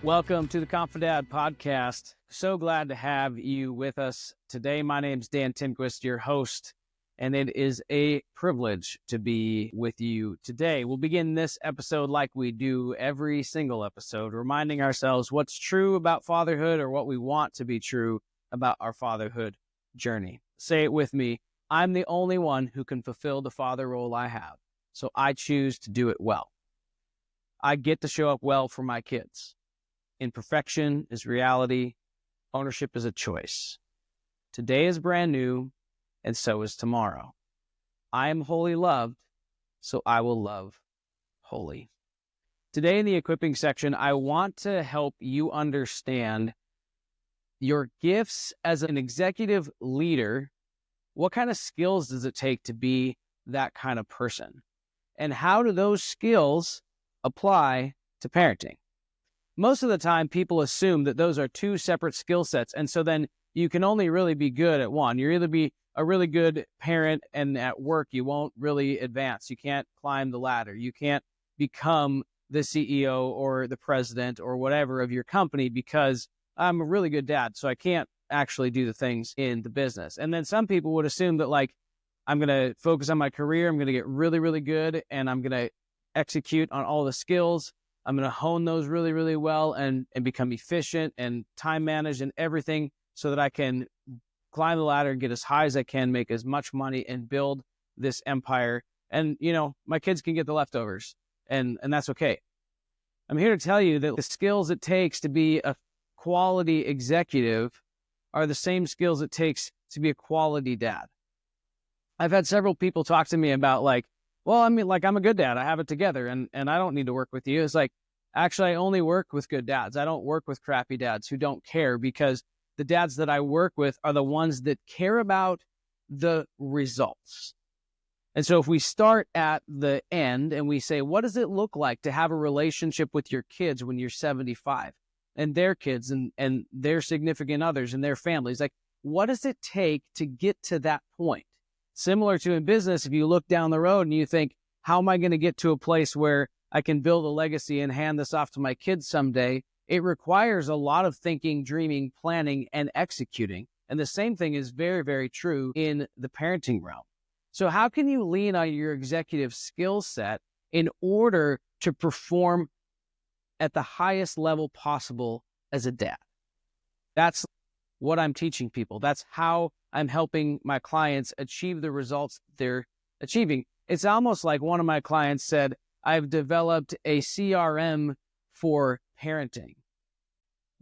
Welcome to the Confident Dad podcast. So glad to have you with us today. My name's Dan Tinquist, your host, and it is a privilege to be with you today. We'll begin this episode like we do every single episode, reminding ourselves what's true about fatherhood or what we want to be true about our fatherhood journey. Say it with me. I'm the only one who can fulfill the father role I have, so I choose to do it well. I get to show up well for my kids. Imperfection is reality. Ownership is a choice. Today is brand new, and so is tomorrow. I am wholly loved, so I will love wholly. Today in the equipping section, I want to help you understand your gifts as an executive leader. What kind of skills does it take to be that kind of person? And how do those skills apply to parenting? Most of the time, people assume that those are two separate skill sets. And so then you can only really be good at one. You'll either be a really good parent, and at work, you won't really advance. You can't climb the ladder. You can't become the CEO or the president or whatever of your company because I'm a really good dad, so I can't actually do the things in the business. And then some people would assume that, like, I'm going to focus on my career. I'm going to get really, really good, and I'm going to execute on all the skills. I'm going to hone those really, really well and become efficient and time managed and everything so that I can climb the ladder and get as high as I can, make as much money and build this empire. And, you know, my kids can get the leftovers and that's okay. I'm here to tell you that the skills it takes to be a quality executive are the same skills it takes to be a quality dad. I've had several people talk to me about, like, well, I mean, like, I'm a good dad. I have it together and I don't need to work with you. It's like, actually, I only work with good dads. I don't work with crappy dads who don't care, because the dads that I work with are the ones that care about the results. And so if we start at the end and we say, what does it look like to have a relationship with your kids when you're 75 and their kids and their significant others and their families? Like, what does it take to get to that point? Similar to in business, if you look down the road and you think, how am I going to get to a place where I can build a legacy and hand this off to my kids someday? It requires a lot of thinking, dreaming, planning, and executing. And the same thing is very, very true in the parenting realm. So how can you lean on your executive skill set in order to perform at the highest level possible as a dad? That's what I'm teaching people. That's how I'm helping my clients achieve the results they're achieving. It's almost like one of my clients said, I've developed a CRM for parenting.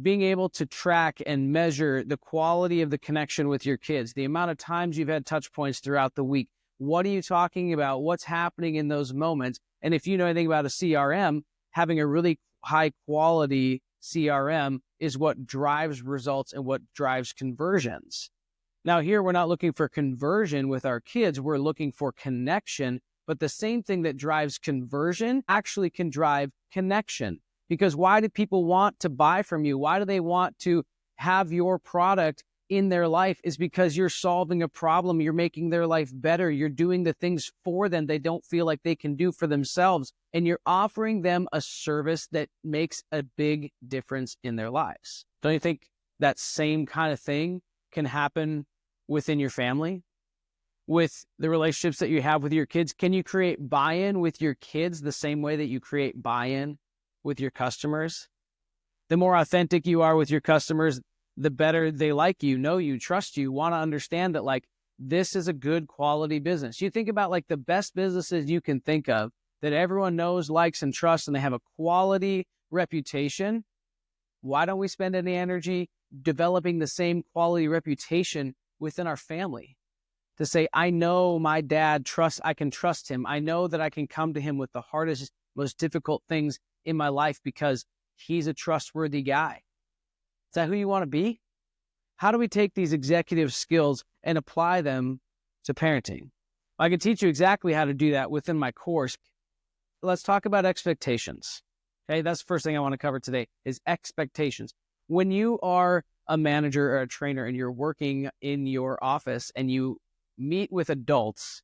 Being able to track and measure the quality of the connection with your kids, the amount of times you've had touch points throughout the week. What are you talking about? What's happening in those moments? And if you know anything about a CRM, having a really high quality CRM is what drives results and what drives conversions. Now, here we're not looking for conversion with our kids. We're looking for connection. But the same thing that drives conversion actually can drive connection. Because why do people want to buy from you? Why do they want to have your product in their life? Is because you're solving a problem. You're making their life better. You're doing the things for them they don't feel like they can do for themselves. And you're offering them a service that makes a big difference in their lives. Don't you think that same kind of thing can happen within your family? With the relationships that you have with your kids? Can you create buy-in with your kids the same way that you create buy-in with your customers? The more authentic you are with your customers, the better they like you, know you, trust you, want to understand that, like, this is a good quality business. You think about, like, the best businesses you can think of that everyone knows, likes, and trusts, and they have a quality reputation. Why don't we spend any energy developing the same quality reputation within our family? To say, I know my dad I can trust him. I know that I can come to him with the hardest, most difficult things in my life because he's a trustworthy guy. Is that who you want to be? How do we take these executive skills and apply them to parenting? I can teach you exactly how to do that within my course. Let's talk about expectations. Okay, that's the first thing I want to cover today is expectations. When you are a manager or a trainer and you're working in your office and you meet with adults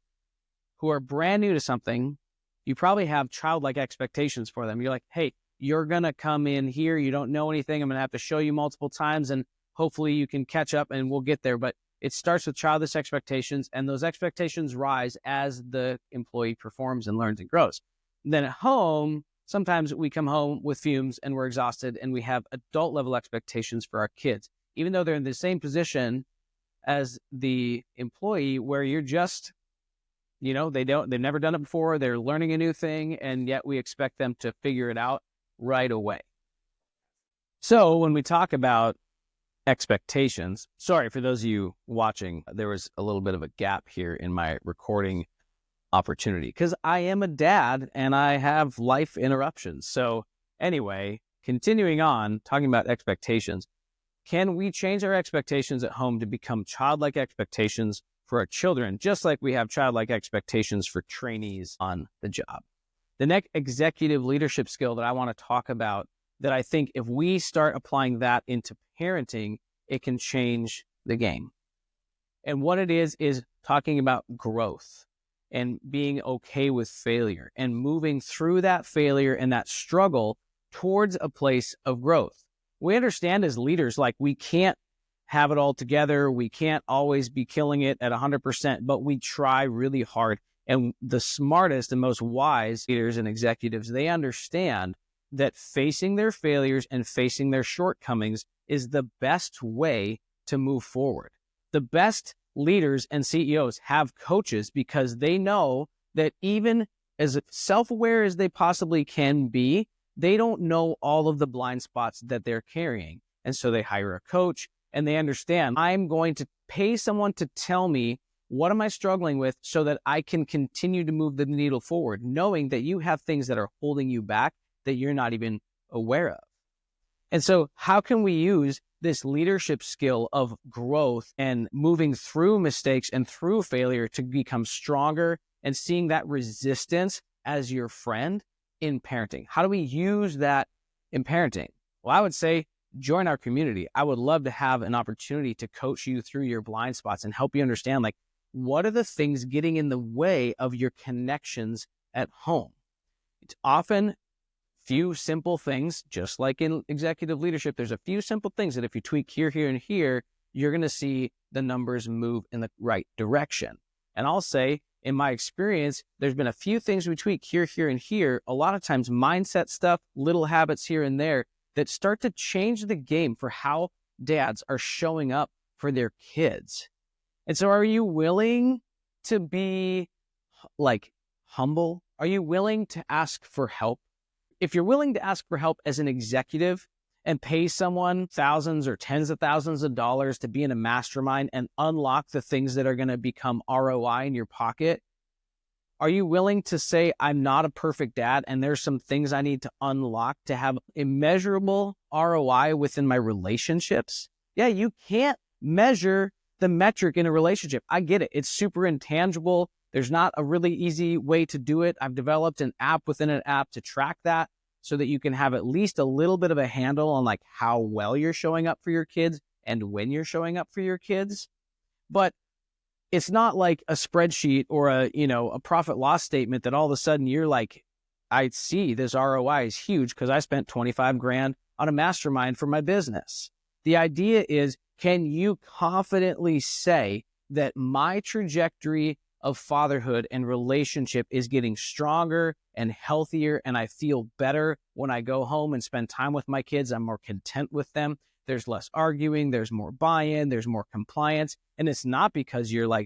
who are brand new to something, you probably have childlike expectations for them. You're like, hey, you're going to come in here. You don't know anything. I'm going to have to show you multiple times, and hopefully you can catch up and we'll get there. But it starts with childish expectations, and those expectations rise as the employee performs and learns and grows. And then at home, sometimes we come home with fumes and we're exhausted, and we have adult level expectations for our kids, even though they're in the same position as the employee, where you're just, they've never done it before. They're learning a new thing, and yet we expect them to figure it out right away. So when we talk about expectations, sorry for those of you watching, there was a little bit of a gap here in my recording opportunity because I am a dad and I have life interruptions. So anyway, continuing on, talking about expectations, can we change our expectations at home to become childlike expectations for our children, just like we have childlike expectations for trainees on the job? The next executive leadership skill that I want to talk about, that I think if we start applying that into parenting, it can change the game. And what it is talking about growth and being okay with failure and moving through that failure and that struggle towards a place of growth. We understand as leaders, like, we can't have it all together. We can't always be killing it at 100%, but we try really hard. And the smartest and most wise leaders and executives, they understand that facing their failures and facing their shortcomings is the best way to move forward. The best leaders and CEOs have coaches because they know that even as self-aware as they possibly can be, they don't know all of the blind spots that they're carrying. And so they hire a coach, and they understand, I'm going to pay someone to tell me what am I struggling with so that I can continue to move the needle forward, knowing that you have things that are holding you back that you're not even aware of. And so how can we use this leadership skill of growth and moving through mistakes and through failure to become stronger and seeing that resistance as your friend in parenting? How do we use that in parenting? Well, I would say join our community. I would love to have an opportunity to coach you through your blind spots and help you understand, like, what are the things getting in the way of your connections at home? It's often few simple things, just like in executive leadership. There's a few simple things that if you tweak here, here, and here, you're going to see the numbers move in the right direction. And I'll say, in my experience, there's been a few things we tweak here, here, and here. A lot of times mindset stuff, little habits here and there that start to change the game for how dads are showing up for their kids. And so are you willing to be humble? Are you willing to ask for help? If you're willing to ask for help as an executive and pay someone thousands or tens of thousands of dollars to be in a mastermind and unlock the things that are going to become ROI in your pocket, are you willing to say, I'm not a perfect dad and there's some things I need to unlock to have immeasurable ROI within my relationships? Yeah, you can't measure the metric in a relationship. I get it. It's super intangible. There's not a really easy way to do it. I've developed an app within an app to track that so that you can have at least a little bit of a handle on how well you're showing up for your kids and when you're showing up for your kids. But it's not like a spreadsheet or a profit loss statement that all of a sudden you're like, I see this ROI is huge because I spent 25 grand on a mastermind for my business. The idea is, can you confidently say that my trajectory of fatherhood and relationship is getting stronger and healthier, and I feel better when I go home and spend time with my kids? I'm more content with them. There's less arguing. There's more buy-in. There's more compliance. And it's not because you're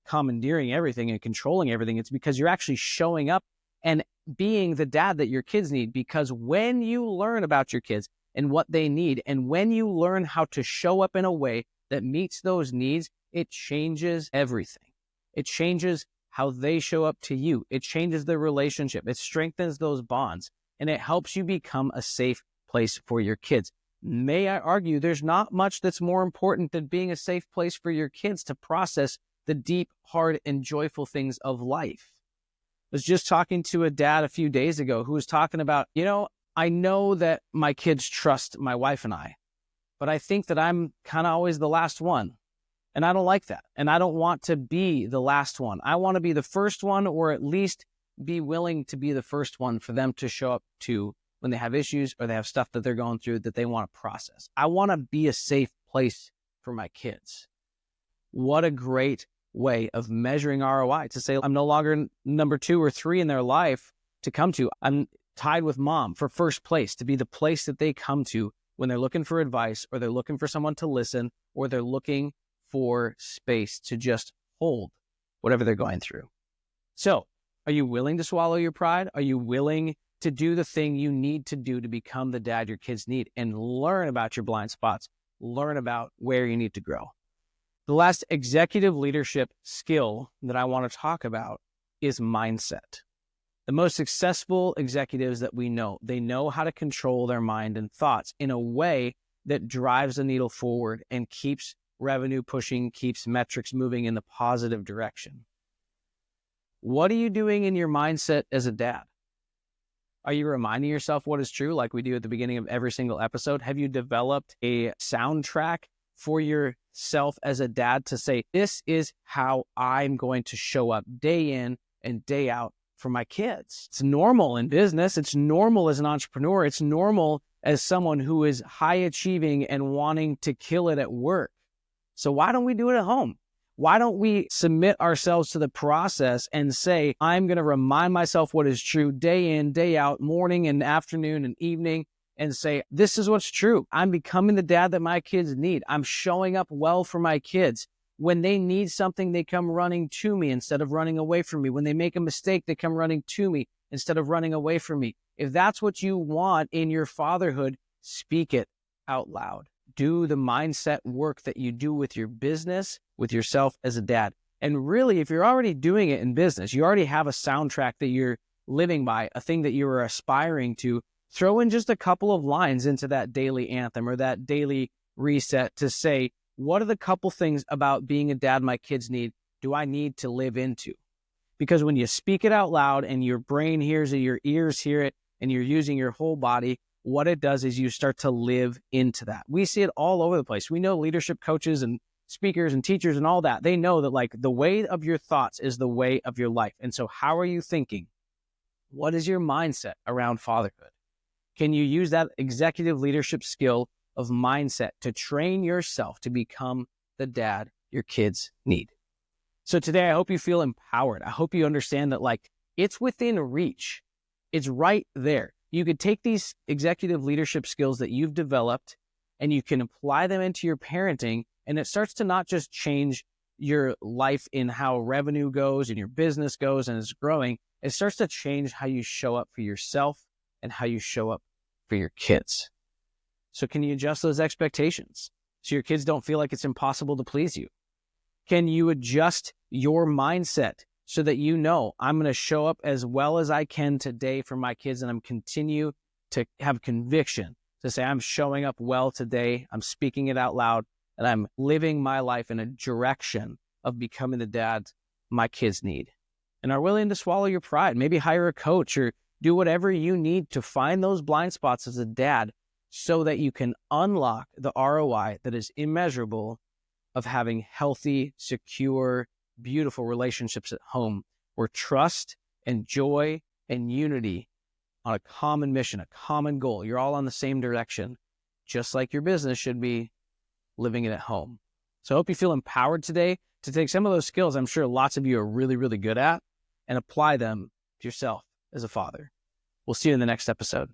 commandeering everything and controlling everything. It's because you're actually showing up and being the dad that your kids need. Because when you learn about your kids and what they need, and when you learn how to show up in a way that meets those needs, it changes everything. It changes how they show up to you. It changes the relationship. It strengthens those bonds, and it helps you become a safe place for your kids. May I argue, there's not much that's more important than being a safe place for your kids to process the deep, hard, and joyful things of life. I was just talking to a dad a few days ago who was talking about, I know that my kids trust my wife and I, but I think that I'm kind of always the last one. And I don't like that. And I don't want to be the last one. I want to be the first one, or at least be willing to be the first one for them to show up to when they have issues or they have stuff that they're going through that they want to process. I want to be a safe place for my kids. What a great way of measuring ROI, to say I'm no longer number 2 or 3 in their life to come to. I'm tied with mom for first place, to be the place that they come to when they're looking for advice, or they're looking for someone to listen, or they're looking for space to just hold whatever they're going through. So, are you willing to swallow your pride? Are you willing to do the thing you need to do to become the dad your kids need, and learn about your blind spots, learn about where you need to grow? The last executive leadership skill that I want to talk about is mindset. The most successful executives that we know, they know how to control their mind and thoughts in a way that drives the needle forward and keeps revenue pushing, keeps metrics moving in the positive direction. What are you doing in your mindset as a dad? Are you reminding yourself what is true, like we do at the beginning of every single episode? Have you developed a soundtrack for yourself as a dad to say, this is how I'm going to show up day in and day out for my kids? It's normal in business. It's normal as an entrepreneur. It's normal as someone who is high achieving and wanting to kill it at work. So why don't we do it at home? Why don't we submit ourselves to the process and say, I'm going to remind myself what is true day in, day out, morning and afternoon and evening, and say, this is what's true. I'm becoming the dad that my kids need. I'm showing up well for my kids. When they need something, they come running to me instead of running away from me. When they make a mistake, they come running to me instead of running away from me. If that's what you want in your fatherhood, speak it out loud. Do the mindset work that you do with your business, with yourself as a dad. And really, if you're already doing it in business, you already have a soundtrack that you're living by, a thing that you are aspiring to, throw in just a couple of lines into that daily anthem or that daily reset to say, what are the couple things about being a dad my kids need do I need to live into? Because when you speak it out loud and your brain hears it, your ears hear it, and you're using your whole body, what it does is you start to live into that. We see it all over the place. We know leadership coaches and speakers and teachers and all that. They know that like the way of your thoughts is the way of your life. And so how are you thinking? What is your mindset around fatherhood? Can you use that executive leadership skill of mindset to train yourself to become the dad your kids need? So today, I hope you feel empowered. I hope you understand that like it's within reach. It's right there. You could take these executive leadership skills that you've developed and you can apply them into your parenting, and it starts to not just change your life in how revenue goes and your business goes and is growing. It starts to change how you show up for yourself and how you show up for your kids. So can you adjust those expectations so your kids don't feel like it's impossible to please you? Can you adjust your mindset so that you know I'm going to show up as well as I can today for my kids, and I'm continue to have conviction to say I'm showing up well today, I'm speaking it out loud, and I'm living my life in a direction of becoming the dad my kids need? And are willing to swallow your pride, maybe hire a coach or do whatever you need to find those blind spots as a dad so that you can unlock the ROI that is immeasurable of having healthy, secure, beautiful relationships at home where trust and joy and unity on a common mission, a common goal. You're all on the same direction, just like your business should be, living it at home. So I hope you feel empowered today to take some of those skills I'm sure lots of you are really, really good at and apply them to yourself as a father. We'll see you in the next episode.